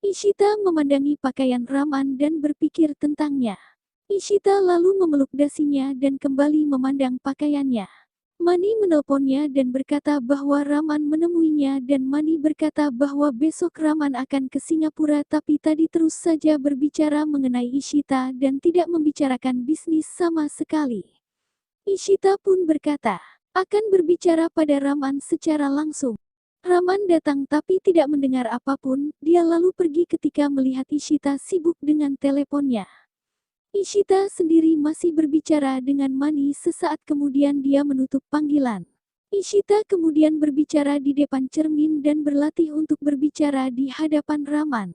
Ishita memandangi pakaian Raman dan berpikir tentangnya. Ishita lalu memeluk dasinya dan kembali memandang pakaiannya. Mani menelponnya dan berkata bahwa Raman menemuinya dan Mani berkata bahwa besok Raman akan ke Singapura, tapi tadi terus saja berbicara mengenai Ishita dan tidak membicarakan bisnis sama sekali. Ishita pun berkata, akan berbicara pada Raman secara langsung. Raman datang tapi tidak mendengar apapun, dia lalu pergi ketika melihat Ishita sibuk dengan teleponnya. Ishita sendiri masih berbicara dengan Mani. Sesaat kemudian dia menutup panggilan. Ishita kemudian berbicara di depan cermin dan berlatih untuk berbicara di hadapan Raman.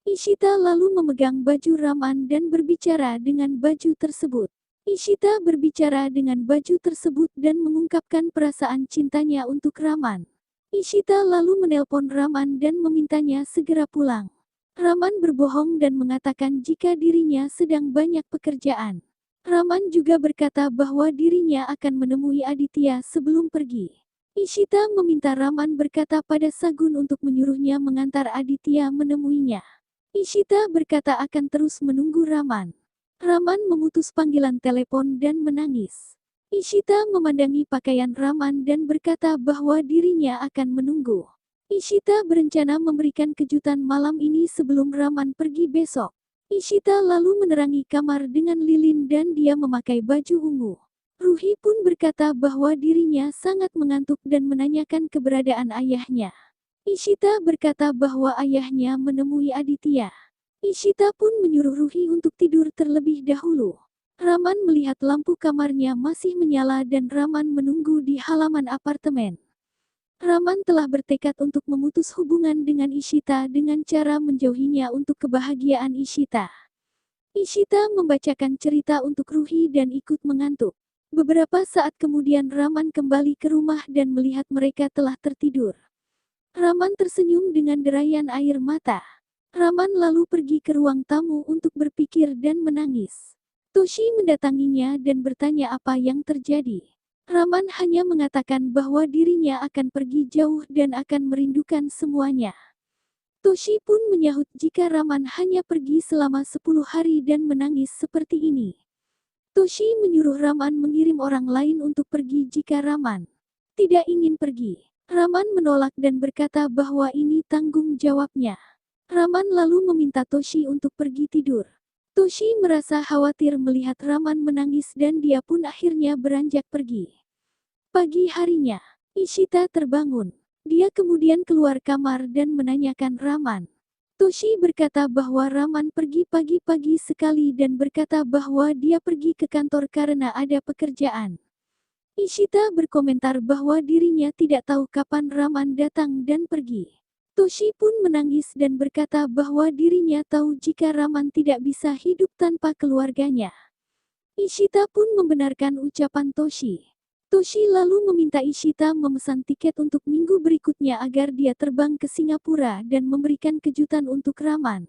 Ishita lalu memegang baju Raman dan berbicara dengan baju tersebut. Ishita berbicara dengan baju tersebut dan mengungkapkan perasaan cintanya untuk Raman. Ishita lalu menelpon Raman dan memintanya segera pulang. Raman berbohong dan mengatakan jika dirinya sedang banyak pekerjaan. Raman juga berkata bahwa dirinya akan menemui Aditya sebelum pergi. Ishita meminta Raman berkata pada Sagun untuk menyuruhnya mengantar Aditya menemuinya. Ishita berkata akan terus menunggu Raman. Raman memutus panggilan telepon dan menangis. Ishita memandangi pakaian Raman dan berkata bahwa dirinya akan menunggu. Ishita berencana memberikan kejutan malam ini sebelum Raman pergi besok. Ishita lalu menerangi kamar dengan lilin dan dia memakai baju ungu. Ruhi pun berkata bahwa dirinya sangat mengantuk dan menanyakan keberadaan ayahnya. Ishita berkata bahwa ayahnya menemui Aditya. Ishita pun menyuruh Ruhi untuk tidur terlebih dahulu. Raman melihat lampu kamarnya masih menyala dan Raman menunggu di halaman apartemen. Raman telah bertekad untuk memutus hubungan dengan Ishita dengan cara menjauhinya untuk kebahagiaan Ishita. Ishita membacakan cerita untuk Ruhi dan ikut mengantuk. Beberapa saat kemudian Raman kembali ke rumah dan melihat mereka telah tertidur. Raman tersenyum dengan derayan air mata. Raman lalu pergi ke ruang tamu untuk berpikir dan menangis. Toshi mendatanginya dan bertanya apa yang terjadi. Raman hanya mengatakan bahwa dirinya akan pergi jauh dan akan merindukan semuanya. Toshi pun menyahut jika Raman hanya pergi selama 10 hari dan menangis seperti ini. Toshi menyuruh Raman mengirim orang lain untuk pergi jika Raman tidak ingin pergi. Raman menolak dan berkata bahwa ini tanggung jawabnya. Raman lalu meminta Toshi untuk pergi tidur. Toshi merasa khawatir melihat Raman menangis dan dia pun akhirnya beranjak pergi. Pagi harinya, Ishita terbangun. Dia kemudian keluar kamar dan menanyakan Raman. Toshi berkata bahwa Raman pergi pagi-pagi sekali dan berkata bahwa dia pergi ke kantor karena ada pekerjaan. Ishita berkomentar bahwa dirinya tidak tahu kapan Raman datang dan pergi. Toshi pun menangis dan berkata bahwa dirinya tahu jika Raman tidak bisa hidup tanpa keluarganya. Ishita pun membenarkan ucapan Toshi. Toshi lalu meminta Ishita memesan tiket untuk minggu berikutnya agar dia terbang ke Singapura dan memberikan kejutan untuk Raman.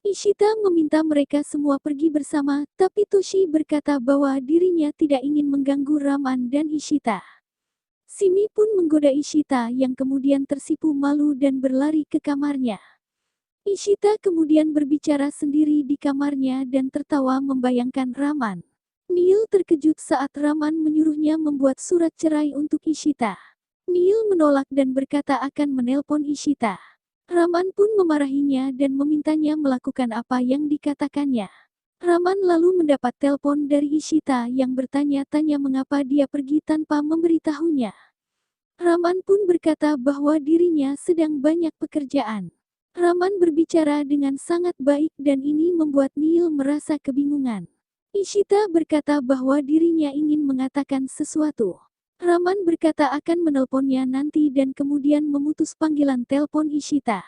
Ishita meminta mereka semua pergi bersama, tapi Toshi berkata bahwa dirinya tidak ingin mengganggu Raman dan Ishita. Simi pun menggoda Ishita yang kemudian tersipu malu dan berlari ke kamarnya. Ishita kemudian berbicara sendiri di kamarnya dan tertawa membayangkan Raman. Neil terkejut saat Raman menyuruhnya membuat surat cerai untuk Ishita. Neil menolak dan berkata akan menelpon Ishita. Raman pun memarahinya dan memintanya melakukan apa yang dikatakannya. Raman lalu mendapat telepon dari Ishita yang bertanya-tanya mengapa dia pergi tanpa memberitahunya. Raman pun berkata bahwa dirinya sedang banyak pekerjaan. Raman berbicara dengan sangat baik dan ini membuat Neil merasa kebingungan. Ishita berkata bahwa dirinya ingin mengatakan sesuatu. Raman berkata akan menelponnya nanti dan kemudian memutus panggilan telepon Ishita.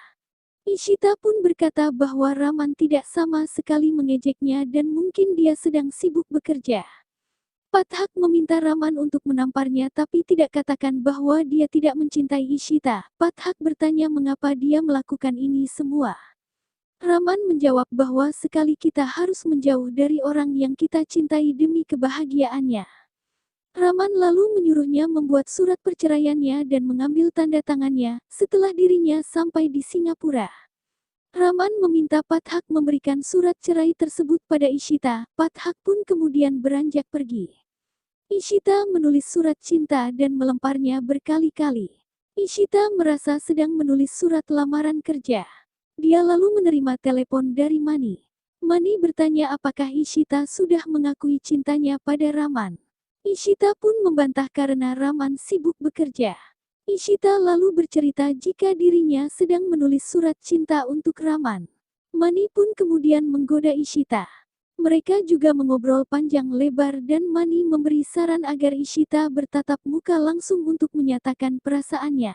Ishita pun berkata bahwa Raman tidak sama sekali mengejeknya dan mungkin dia sedang sibuk bekerja. Pathak meminta Raman untuk menamparnya tapi tidak katakan bahwa dia tidak mencintai Ishita. Pathak bertanya mengapa dia melakukan ini semua. Raman menjawab bahwa sekali kita harus menjauh dari orang yang kita cintai demi kebahagiaannya. Raman lalu menyuruhnya membuat surat perceraiannya dan mengambil tanda tangannya setelah dirinya sampai di Singapura. Raman meminta Pathak memberikan surat cerai tersebut pada Ishita. Pathak pun kemudian beranjak pergi. Ishita menulis surat cinta dan melemparnya berkali-kali. Ishita merasa sedang menulis surat lamaran kerja. Dia lalu menerima telepon dari Mani. Mani bertanya apakah Ishita sudah mengakui cintanya pada Raman. Ishita pun membantah karena Raman sibuk bekerja. Ishita lalu bercerita jika dirinya sedang menulis surat cinta untuk Raman. Mani pun kemudian menggoda Ishita. Mereka juga mengobrol panjang lebar dan Mani memberi saran agar Ishita bertatap muka langsung untuk menyatakan perasaannya.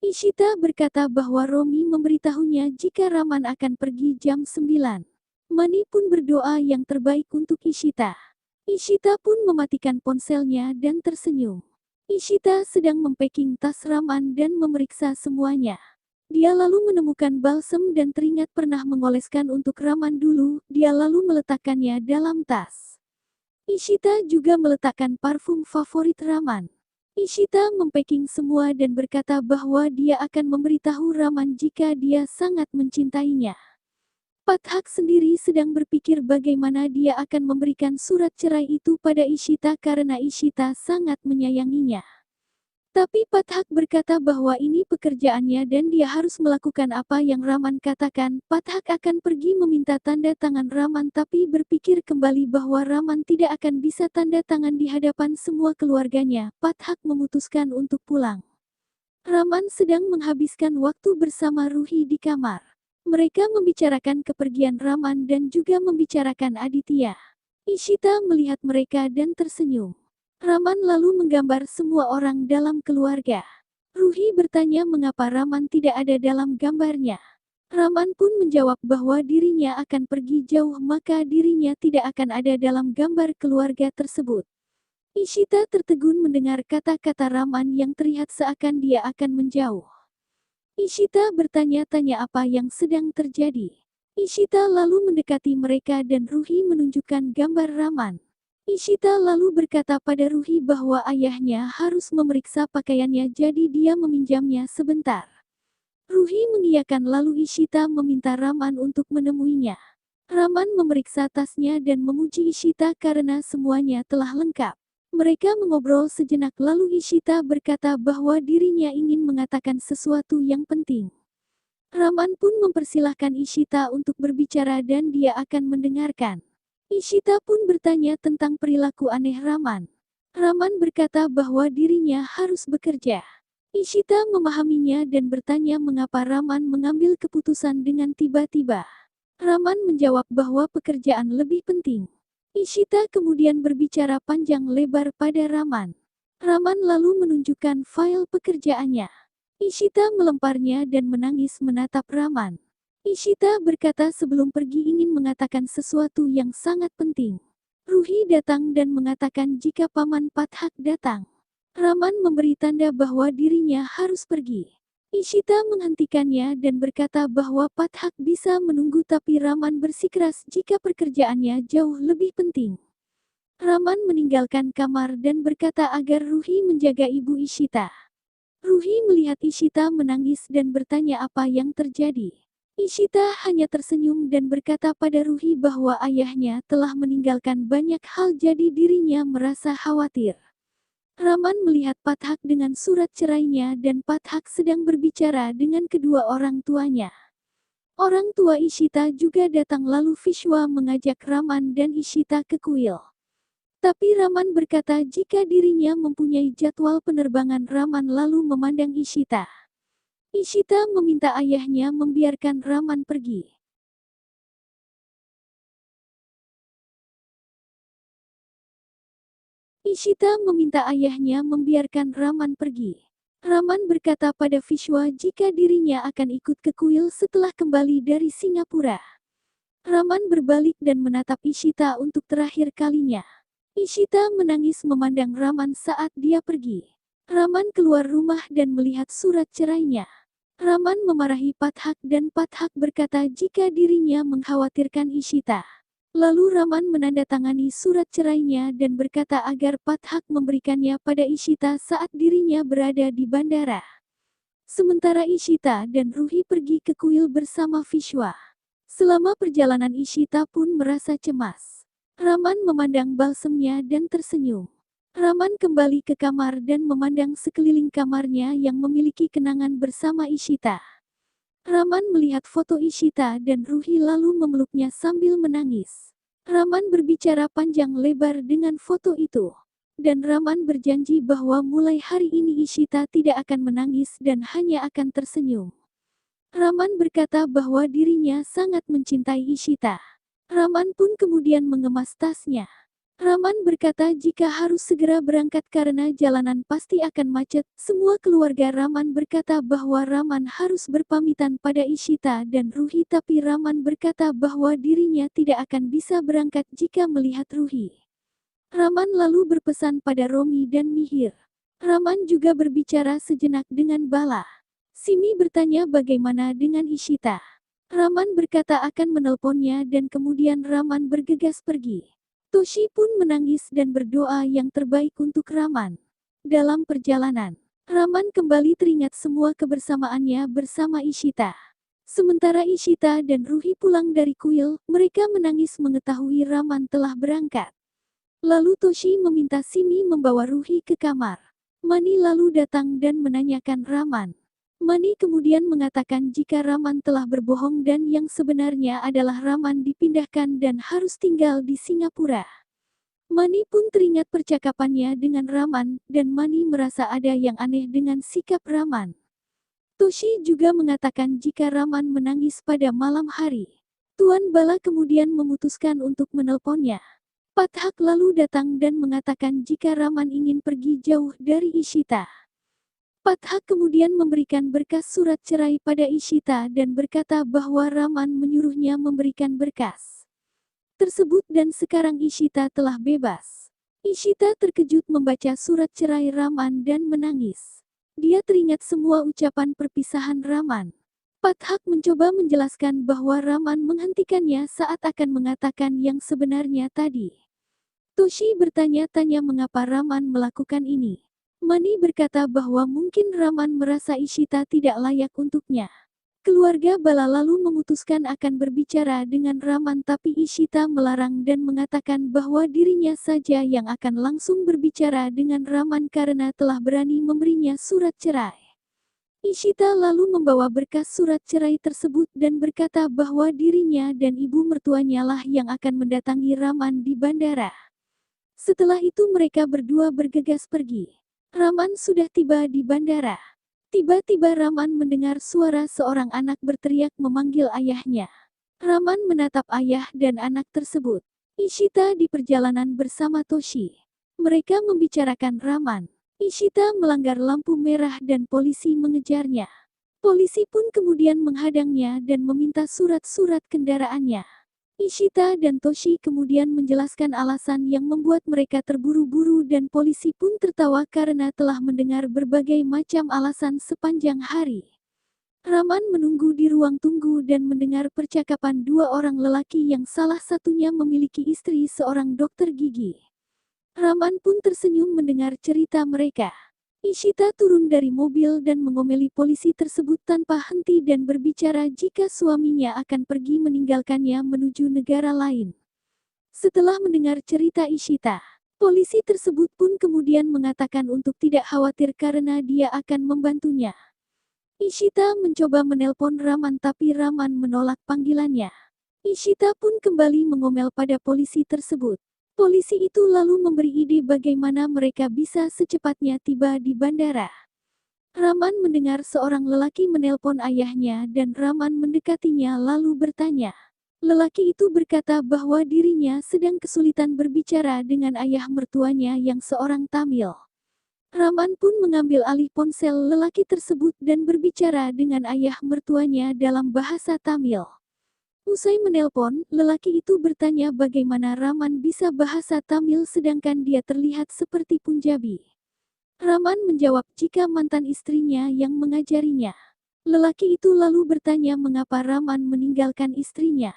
Ishita berkata bahwa Romi memberitahunya jika Raman akan pergi jam 9. Mani pun berdoa yang terbaik untuk Ishita. Ishita pun mematikan ponselnya dan tersenyum. Ishita sedang mempacking tas Raman dan memeriksa semuanya. Dia lalu menemukan balsem dan teringat pernah mengoleskan untuk Raman dulu. Dia lalu meletakkannya dalam tas. Ishita juga meletakkan parfum favorit Raman. Ishita mempacking semua dan berkata bahwa dia akan memberitahu Raman jika dia sangat mencintainya. Pathak sendiri sedang berpikir bagaimana dia akan memberikan surat cerai itu pada Ishita karena Ishita sangat menyayanginya. Tapi Pathak berkata bahwa ini pekerjaannya dan dia harus melakukan apa yang Raman katakan. Pathak akan pergi meminta tanda tangan Raman tapi berpikir kembali bahwa Raman tidak akan bisa tanda tangan di hadapan semua keluarganya. Pathak memutuskan untuk pulang. Raman sedang menghabiskan waktu bersama Ruhi di kamar. Mereka membicarakan kepergian Raman dan juga membicarakan Aditya. Ishita melihat mereka dan tersenyum. Raman lalu menggambar semua orang dalam keluarga. Ruhi bertanya mengapa Raman tidak ada dalam gambarnya. Raman pun menjawab bahwa dirinya akan pergi jauh maka dirinya tidak akan ada dalam gambar keluarga tersebut. Ishita tertegun mendengar kata-kata Raman yang terlihat seakan dia akan menjauh. Ishita bertanya-tanya apa yang sedang terjadi. Ishita lalu mendekati mereka dan Ruhi menunjukkan gambar Raman. Ishita lalu berkata pada Ruhi bahwa ayahnya harus memeriksa pakaiannya jadi dia meminjamnya sebentar. Ruhi mengiyakan lalu Ishita meminta Raman untuk menemuinya. Raman memeriksa tasnya dan memuji Ishita karena semuanya telah lengkap. Mereka mengobrol sejenak lalu Ishita berkata bahwa dirinya ingin mengatakan sesuatu yang penting. Raman pun mempersilahkan Ishita untuk berbicara dan dia akan mendengarkan. Ishita pun bertanya tentang perilaku aneh Raman. Raman berkata bahwa dirinya harus bekerja. Ishita memahaminya dan bertanya mengapa Raman mengambil keputusan dengan tiba-tiba. Raman menjawab bahwa pekerjaan lebih penting. Ishita kemudian berbicara panjang lebar pada Raman. Raman lalu menunjukkan file pekerjaannya. Ishita melemparnya dan menangis menatap Raman. Ishita berkata sebelum pergi ingin mengatakan sesuatu yang sangat penting. Ruhi datang dan mengatakan jika Paman Pathak datang. Raman memberi tanda bahwa dirinya harus pergi. Ishita menghentikannya dan berkata bahwa Pathak bisa menunggu tapi Raman bersikeras jika pekerjaannya jauh lebih penting. Raman meninggalkan kamar dan berkata agar Ruhi menjaga ibu Ishita. Ruhi melihat Ishita menangis dan bertanya apa yang terjadi. Ishita hanya tersenyum dan berkata pada Ruhi bahwa ayahnya telah meninggalkan banyak hal jadi dirinya merasa khawatir. Raman melihat Pathak dengan surat cerainya dan Pathak sedang berbicara dengan kedua orang tuanya. Orang tua Ishita juga datang lalu Vishwa mengajak Raman dan Ishita ke kuil. Tapi Raman berkata jika dirinya mempunyai jadwal penerbangan. Raman lalu memandang Ishita. Ishita meminta ayahnya membiarkan Raman pergi. Ishita meminta ayahnya membiarkan Raman pergi. Raman berkata pada Vishwa jika dirinya akan ikut ke kuil setelah kembali dari Singapura. Raman berbalik dan menatap Ishita untuk terakhir kalinya. Ishita menangis memandang Raman saat dia pergi. Raman keluar rumah dan melihat surat cerainya. Raman memarahi Pathak dan Pathak berkata jika dirinya mengkhawatirkan Ishita. Lalu Raman menandatangani surat cerainya dan berkata agar Pathak memberikannya pada Ishita saat dirinya berada di bandara. Sementara Ishita dan Ruhi pergi ke kuil bersama Vishwa. Selama perjalanan Ishita pun merasa cemas. Raman memandang balsemnya dan tersenyum. Raman kembali ke kamar dan memandang sekeliling kamarnya yang memiliki kenangan bersama Ishita. Raman melihat foto Ishita dan Ruhi lalu memeluknya sambil menangis. Raman berbicara panjang lebar dengan foto itu. Dan Raman berjanji bahwa mulai hari ini Ishita tidak akan menangis dan hanya akan tersenyum. Raman berkata bahwa dirinya sangat mencintai Ishita. Raman pun kemudian mengemas tasnya. Raman berkata jika harus segera berangkat karena jalanan pasti akan macet. Semua keluarga Raman berkata bahwa Raman harus berpamitan pada Ishita dan Ruhi, tapi Raman berkata bahwa dirinya tidak akan bisa berangkat jika melihat Ruhi. Raman lalu berpesan pada Romi dan Mihir. Raman juga berbicara sejenak dengan Bala. Simi bertanya bagaimana dengan Ishita. Raman berkata akan menelponnya dan kemudian Raman bergegas pergi. Toshi pun menangis dan berdoa yang terbaik untuk Raman. Dalam perjalanan, Raman kembali teringat semua kebersamaannya bersama Ishita. Sementara Ishita dan Ruhi pulang dari kuil, mereka menangis mengetahui Raman telah berangkat. Lalu Toshi meminta Simi membawa Ruhi ke kamar. Mani lalu datang dan menanyakan Raman. Mani kemudian mengatakan jika Raman telah berbohong dan yang sebenarnya adalah Raman dipindahkan dan harus tinggal di Singapura. Mani pun teringat percakapannya dengan Raman, dan Mani merasa ada yang aneh dengan sikap Raman. Toshi juga mengatakan jika Raman menangis pada malam hari. Tuan Bala kemudian memutuskan untuk menelponnya. Pathak lalu datang dan mengatakan jika Raman ingin pergi jauh dari Ishita. Pathak kemudian memberikan berkas surat cerai pada Ishita dan berkata bahwa Raman menyuruhnya memberikan berkas tersebut dan sekarang Ishita telah bebas. Ishita terkejut membaca surat cerai Raman dan menangis. Dia teringat semua ucapan perpisahan Raman. Pathak mencoba menjelaskan bahwa Raman menghentikannya saat akan mengatakan yang sebenarnya tadi. Toshi bertanya-tanya mengapa Raman melakukan ini. Mani berkata bahwa mungkin Raman merasa Ishita tidak layak untuknya. Keluarga Bala lalu memutuskan akan berbicara dengan Raman, tapi Ishita melarang dan mengatakan bahwa dirinya saja yang akan langsung berbicara dengan Raman karena telah berani memberinya surat cerai. Ishita lalu membawa berkas surat cerai tersebut dan berkata bahwa dirinya dan ibu mertuanya lah yang akan mendatangi Raman di bandara. Setelah itu mereka berdua bergegas pergi. Raman sudah tiba di bandara. Tiba-tiba Raman mendengar suara seorang anak berteriak memanggil ayahnya. Raman menatap ayah dan anak tersebut. Ishita di perjalanan bersama Toshi. Mereka membicarakan Raman. Ishita melanggar lampu merah dan polisi mengejarnya. Polisi pun kemudian menghadangnya dan meminta surat-surat kendaraannya. Ishita dan Toshi kemudian menjelaskan alasan yang membuat mereka terburu-buru dan polisi pun tertawa karena telah mendengar berbagai macam alasan sepanjang hari. Raman menunggu di ruang tunggu dan mendengar percakapan dua orang lelaki yang salah satunya memiliki istri seorang dokter gigi. Raman pun tersenyum mendengar cerita mereka. Ishita turun dari mobil dan mengomeli polisi tersebut tanpa henti dan berbicara jika suaminya akan pergi meninggalkannya menuju negara lain. Setelah mendengar cerita Ishita, polisi tersebut pun kemudian mengatakan untuk tidak khawatir karena dia akan membantunya. Ishita mencoba menelpon Raman tapi Raman menolak panggilannya. Ishita pun kembali mengomel pada polisi tersebut. Polisi itu lalu memberi ide bagaimana mereka bisa secepatnya tiba di bandara. Raman mendengar seorang lelaki menelpon ayahnya dan Raman mendekatinya lalu bertanya. Lelaki itu berkata bahwa dirinya sedang kesulitan berbicara dengan ayah mertuanya yang seorang Tamil. Raman pun mengambil alih ponsel lelaki tersebut dan berbicara dengan ayah mertuanya dalam bahasa Tamil. Usai menelpon, lelaki itu bertanya bagaimana Raman bisa bahasa Tamil sedangkan dia terlihat seperti Punjabi. Raman menjawab jika mantan istrinya yang mengajarinya. Lelaki itu lalu bertanya mengapa Raman meninggalkan istrinya.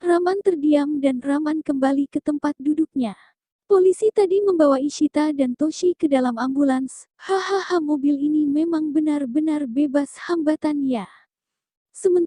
Raman terdiam dan Raman kembali ke tempat duduknya. Polisi tadi membawa Ishita dan Toshi ke dalam ambulans. Hahaha, mobil ini memang benar-benar bebas hambatan ya. Sementara